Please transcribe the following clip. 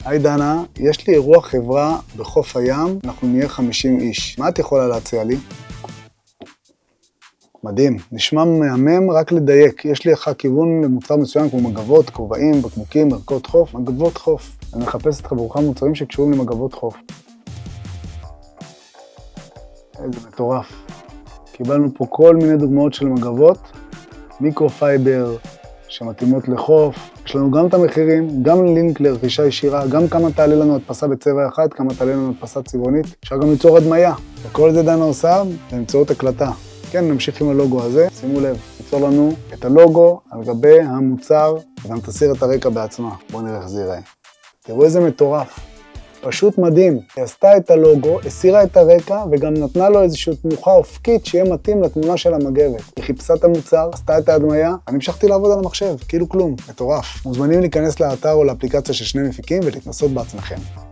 היי דנה, יש לי אירוע חברה בחוף הים, אנחנו נהיה 50 איש. מה את יכולה להציע לי? מדהים, נשמע מהמם, רק לדייק. יש לי אחר כיוון למוצר מסוים כמו מגבות, כובעים, בקבוקים, ערכות חוף, מגבות חוף. אני מחפש את חברך מוצרים שקשורים למגבות חוף. איזה מטורף. קיבלנו פה כל מיני דוגמאות של מגבות, מיקרו-פייבר שמתאימות לחוף. יש לנו גם את המחירים, גם לינק לרכישה ישירה, גם כמה תעלה לנו הדפסה בצבע אחד, כמה תעלה לנו הדפסה צבעונית. אפשר גם ליצור הדמיה. וכל זה דנה עושה באמצעות הקלטה. כן, נמשיך עם הלוגו הזה. שימו לב, תיצור לנו את הלוגו על גבי המוצר, וגם תסיר את הרקע בעצמה. בואו נראה איך זה ייראה. תראו איזה מטורף. פשוט מדהים. היא עשתה את הלוגו, הסירה את הרקע, וגם נתנה לו איזושהי תנוחה אופקית שיהיה מתאים לתמונה של המגבת. היא חיפשה את המוצר, עשתה את ההדמיה, אני המשכתי לעבוד על המחשב, כאילו כלום. מטורף. מוזמנים להיכנס לאתר או לאפליקציה של שני מפיקים ולהתנסות בעצמכם.